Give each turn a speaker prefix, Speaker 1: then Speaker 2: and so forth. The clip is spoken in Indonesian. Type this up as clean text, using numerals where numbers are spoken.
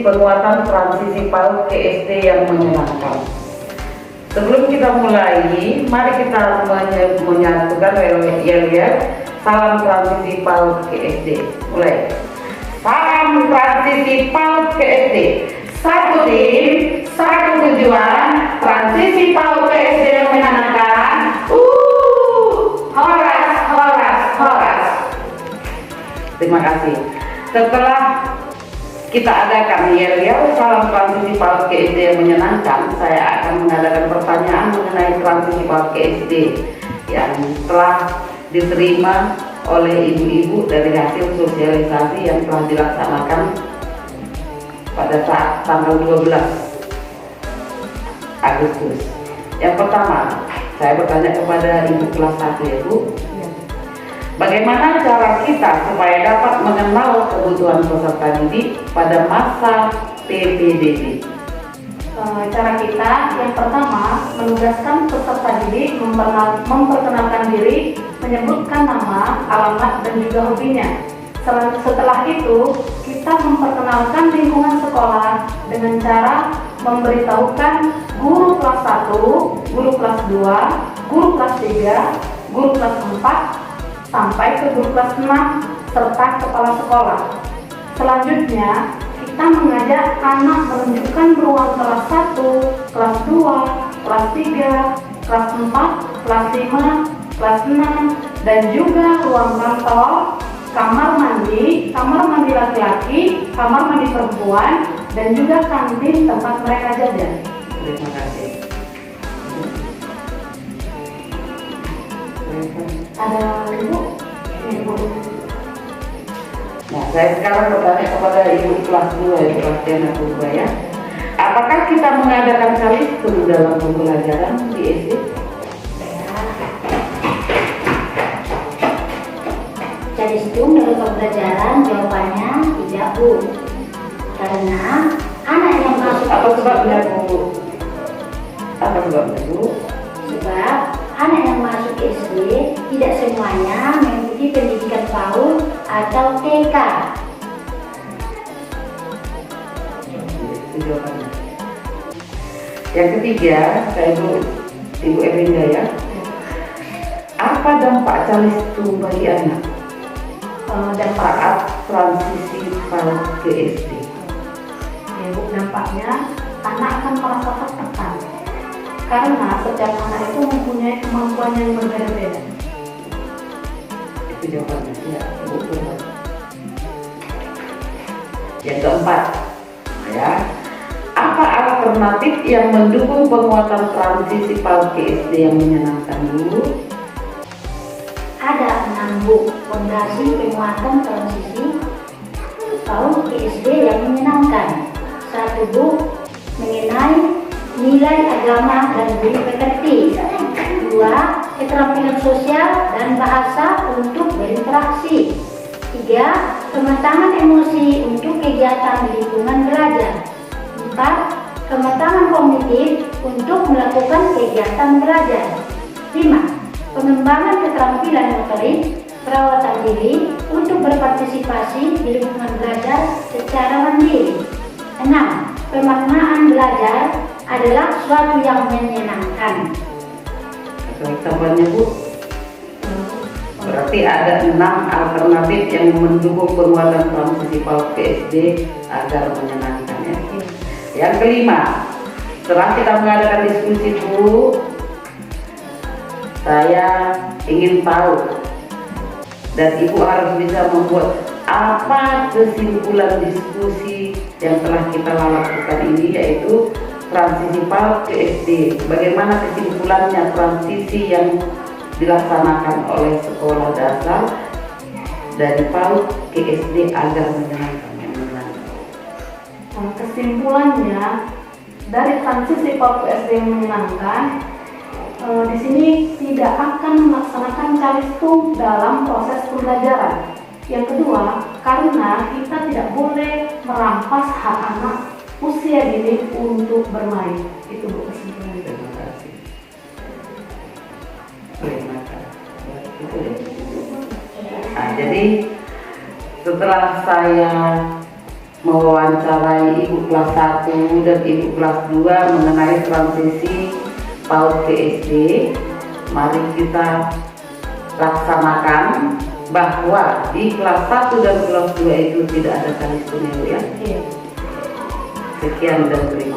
Speaker 1: penguatan transisi PAUD ke SD yang menyenangkan. Sebelum kita mulai, mari kita menyatukan yel-yel salam transisi PAUD ke SD. Mulai. Salam transisi PAUD ke SD. Satu tim, satu tujuan, transisi PAUD ke SD yang menyenangkan. Horas. Terima kasih. Setelah kita adakan yel-yel salam transisi PAUD ke SD yang menyenangkan, saya akan mengadakan pertanyaan mengenai transisi PAUD ke SD yang telah diterima oleh ibu-ibu dari hasil sosialisasi yang telah dilaksanakan pada saat tanggal 12 Agustus. Yang pertama, saya bertanya kepada ibu kelas 1 ya Bu, bagaimana cara kita supaya dapat mengenal kebutuhan peserta didik pada masa PPDB?
Speaker 2: Cara kita yang pertama menugaskan peserta didik memperkenalkan diri, menyebutkan nama, alamat, dan juga hobinya. Setelah itu kita memperkenalkan lingkungan sekolah dengan cara memberitahukan guru kelas 1, guru kelas 2, guru kelas 3, guru kelas 4, sampai ke guru kelas 6 serta kepala sekolah. Selanjutnya kita mengajak anak menunjukkan ruang kelas 1, kelas 2, kelas 3, kelas 4, kelas 5, kelas 6, dan juga ruang kantor, kamar mandi laki-laki, kamar mandi perempuan, dan juga kantin tempat mereka jajan.
Speaker 1: Terima kasih.
Speaker 2: Ada ibu?
Speaker 1: Nah, saya sekarang bertanya kepada ibu kelas 2, ibu kelas Diana Purba ya. Apakah kita mengadakan calistung dalam pembelajaran di SD?
Speaker 3: Calistung dalam pembelajaran jawabannya tidak Bu, karena anak yang masuk
Speaker 1: Apa sebabnya Bu? Apa sebabnya Bu?
Speaker 3: Sebab anak yang masuk SD tidak semuanya mengikuti pendidikan PAUD atau TK.
Speaker 1: Itu jawabannya. Yang ketiga, saya Ibu Elinda ya. Apa dampak calistung bagi anak saat transisi PAUD ke SD?
Speaker 2: Ya, Bu, dampaknya anak akan merasa tertekan karena setiap anak itu mempunyai kemampuan yang berbeda-beda.
Speaker 1: Itu jawabannya ya, Bu. Yang keempat ya, apa alternatif yang mendukung penguatan transisi PAUD ke SD yang menyenangkan Bu?
Speaker 3: Ada 6 Bu fondasi penguatan transisi PAUD ke SD yang menyenangkan. 1 Bu, mengenai nilai agama dan budi pekerti. 2, keterampilan sosial dan bahasa untuk berinteraksi. 3, kematangan emosi untuk kegiatan di lingkungan belajar. 4, kematangan kognitif untuk melakukan kegiatan belajar. 5, pengembangan keterampilan motorik, perawatan diri untuk berpartisipasi di lingkungan belajar secara mandiri. 6, pemaknaan belajar adalah suatu yang menyenangkan.
Speaker 1: Tambahnya Bu, berarti ada 6 alternatif yang mendukung penguatan transisi PAUD ke SD agar menyenangkan ya. Yang kelima, setelah kita mengadakan diskusi Bu, saya ingin tahu dan Ibu harus bisa membuat apa kesimpulan diskusi yang telah kita lakukan ini, yaitu transisi PAUD ke SD. Bagaimana kesimpulannya transisi yang dilaksanakan oleh sekolah dasar dari PAUD ke SD agar menyenangkan?
Speaker 2: Kesimpulannya dari transisi PAUD ke SD yang menyenangkan, di sini tidak akan melaksanakan calistung dalam proses pembelajaran. Yang kedua, karena kita tidak boleh merampas hak anak usia dini untuk bermain. Itu Bu kesimpulannya.
Speaker 1: Terima kasih. Nah, jadi setelah saya mewawancarai ibu kelas 1 dan ibu kelas 2 mengenai transisi PAUD ke SD. Mari kita laksanakan bahwa di kelas 1 dan kelas 2 itu tidak ada tali stuneo ya.
Speaker 2: Iya.
Speaker 1: Sekian dan terima